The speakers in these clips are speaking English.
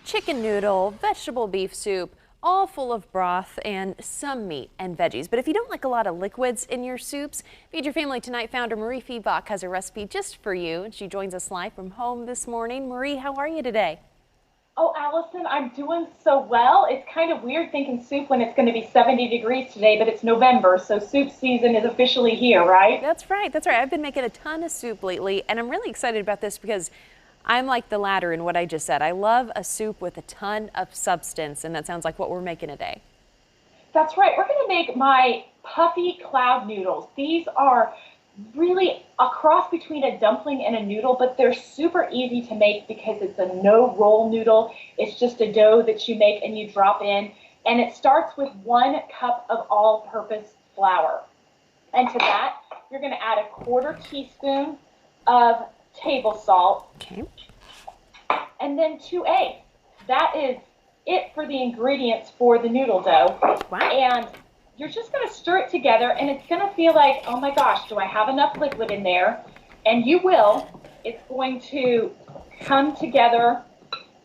chicken noodle, vegetable beef soup, all full of broth and some meat and veggies. But if you don't like a lot of liquids in your soups, Feed Your Family Tonight founder Mariefiebach has a recipe just for you. And she joins us live from home this morning. Marie, how are you today? Oh, Allison, I'm doing so well. It's kind of weird thinking soup when it's going to be 70 degrees today, but it's November, so soup season is officially here, right? That's right. That's right. I've been making a ton of soup lately, and I'm really excited about this because I'm like the latter in what I just said. I love a soup with a ton of substance, and that sounds like what we're making today. That's right. We're going to make my Puffy cloud noodles. These are really a cross between a dumpling and a noodle, but they're super easy to make because it's a no-roll noodle. It's just a dough that you make and you drop in, and it starts with 1 cup of all-purpose flour. And to that, you're going to add 1/4 teaspoon of table salt. Okay. And then 2 eggs. That is it for the ingredients for the noodle dough. Wow. And you're just going to stir it together, and it's going to feel like, oh my gosh, do I have enough liquid in there? And you will. It's going to come together.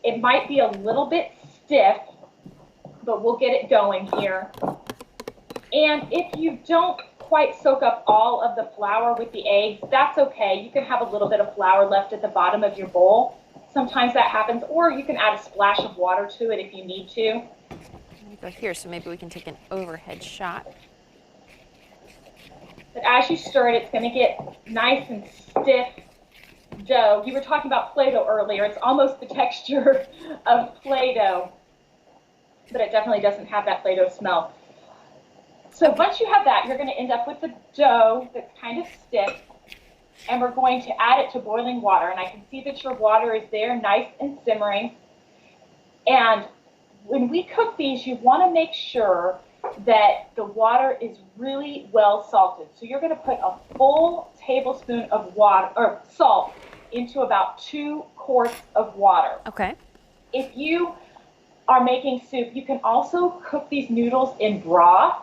It might be a little bit stiff, but we'll get it going here. And if you don't quite soak up all of the flour with the eggs, that's okay. You can have a little bit of flour left at the bottom of your bowl. Sometimes that happens, or you can add a splash of water to it if you need to. Let me go here so maybe we can take an overhead shot. But as you stir it, it's going to get nice and stiff dough. You were talking about Play-Doh earlier. It's almost the texture of Play-Doh, but it definitely doesn't have that Play-Doh smell. So once you have that, you're going to end up with the dough that's kind of stiff, and we're going to add it to boiling water. And I can see that your water is there, nice and simmering. And when we cook these, you want to make sure that the water is really well salted. So you're going to put a full tablespoon of water or salt into about 2 quarts of water. Okay. If you are making soup, you can also cook these noodles in broth,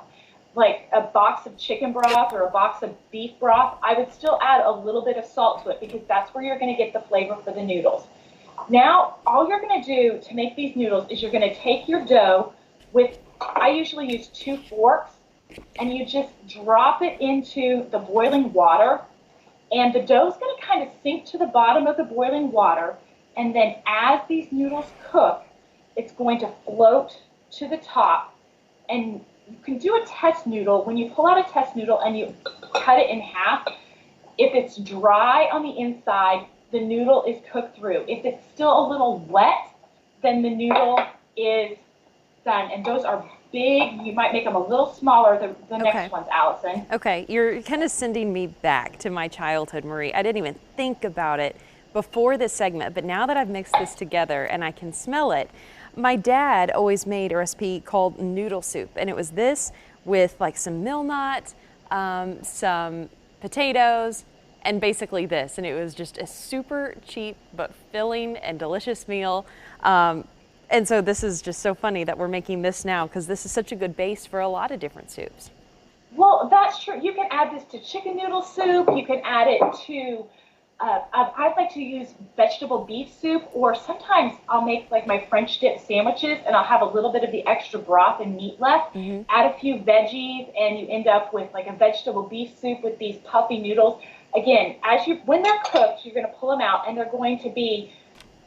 like a box of chicken broth or a box of beef broth. I would still add a little bit of salt to it because that's where you're going to get the flavor for the noodles. Now, all you're going to do to make these noodles is you're going to take your dough with, I usually use 2 forks, and you just drop it into the boiling water, and the dough is going to kind of sink to the bottom of the boiling water, and then as these noodles cook, it's going to float to the top, and you can do a test noodle. When you pull out a test noodle and you cut it in half, if it's dry on the inside, the noodle is cooked through. If it's still a little wet, then the noodle is done. And those are big. You might make them a little smaller, the next ones, Allison. Okay, you're kind of sending me back to my childhood, Marie. I didn't even think about it before this segment, but now that I've mixed this together and I can smell it, my dad always made a recipe called noodle soup, and it was this with like some milnut, some potatoes, and basically this, and it was just a super cheap but filling and delicious meal. And so this is just so funny that we're making this now because this is such a good base for a lot of different soups. Well, that's true. You can add this to chicken noodle soup. You can add it to, I'd like to use vegetable beef soup, or sometimes I'll make like my French dip sandwiches and I'll have a little bit of the extra broth and meat left, add a few veggies, and you end up with like a vegetable beef soup with these puffy noodles. Again, when they're cooked, you're going to pull them out, and they're going to be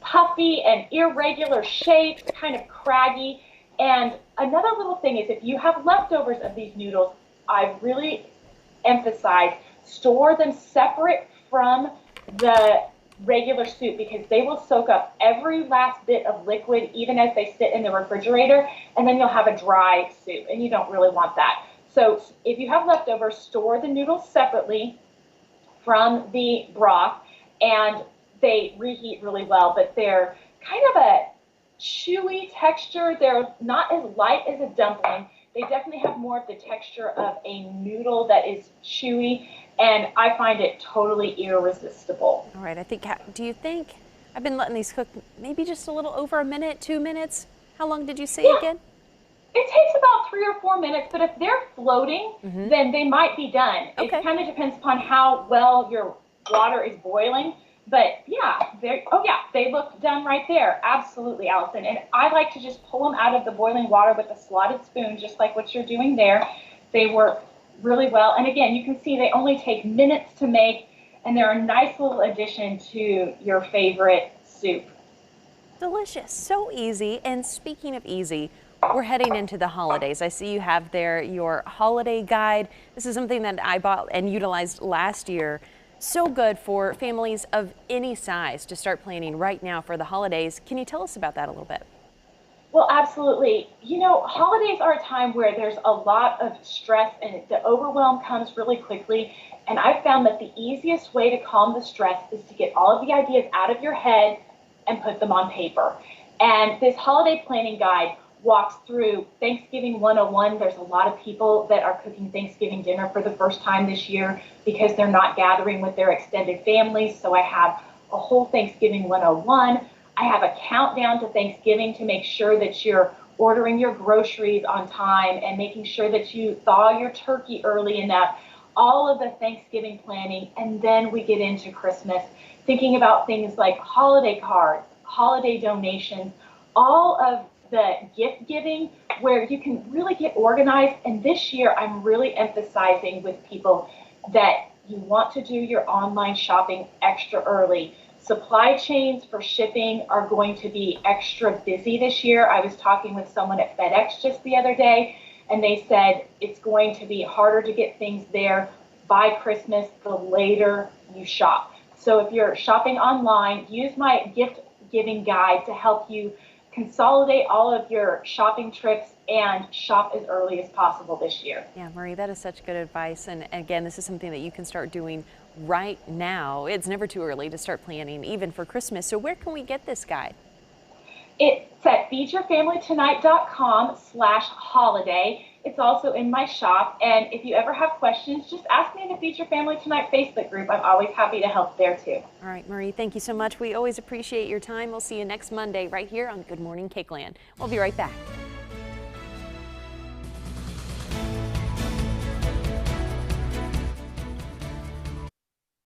puffy and irregular shapes, kind of craggy. And another little thing is if you have leftovers of these noodles, I really emphasize store them separate from the regular soup because they will soak up every last bit of liquid even as they sit in the refrigerator, and then you'll have a dry soup, and you don't really want that. So if you have leftovers, store the noodles separately from the broth, and they reheat really well, but they're kind of a chewy texture. They're not as light as a dumpling. They definitely have more of the texture of a noodle that is chewy, and I find it totally irresistible. All right, do you think, I've been letting these cook maybe just a little over a minute, 2 minutes. How long did you say again? It takes about 3 or 4 minutes, but if they're floating, then they might be done. Okay. It kind of depends upon how well your water is boiling. But yeah, oh yeah, they look done right there. Absolutely, Allison. And I like to just pull them out of the boiling water with a slotted spoon, just like what you're doing there. They work really well. And again, you can see they only take minutes to make, and they're a nice little addition to your favorite soup. Delicious, so easy. And speaking of easy, we're heading into the holidays. I see you have there your holiday guide. This is something that I bought and utilized last year. So good for families of any size to start planning right now for the holidays. Can you tell us about that a little bit? Well, absolutely. You know, holidays are a time where there's a lot of stress and the overwhelm comes really quickly. And I've found that the easiest way to calm the stress is to get all of the ideas out of your head and put them on paper. And this holiday planning guide walks through Thanksgiving 101. There's a lot of people that are cooking Thanksgiving dinner for the first time this year because they're not gathering with their extended families. So I have a whole Thanksgiving 101. I have a countdown to Thanksgiving to make sure that you're ordering your groceries on time and making sure that you thaw your turkey early enough. All of the Thanksgiving planning, and then we get into Christmas, thinking about things like holiday cards, holiday donations, all of the gift giving where you can really get organized. And this year, I'm really emphasizing with people that you want to do your online shopping extra early. Supply chains for shipping are going to be extra busy this year. I was talking with someone at FedEx just the other day, and they said it's going to be harder to get things there by Christmas the later you shop. So if you're shopping online, use my gift giving guide to help you consolidate all of your shopping trips and shop as early as possible this year. Yeah, Marie, that is such good advice. And again, this is something that you can start doing right now. It's never too early to start planning, even for Christmas. So where can we get this guide? It's at feedyourfamilytonight.com/holiday. It's also in my shop. And if you ever have questions, just ask me in the Feed Your Family Tonight Facebook group. I'm always happy to help there too. All right, Marie, thank you so much. We always appreciate your time. We'll see you next Monday right here on Good Morning Cakeland. We'll be right back.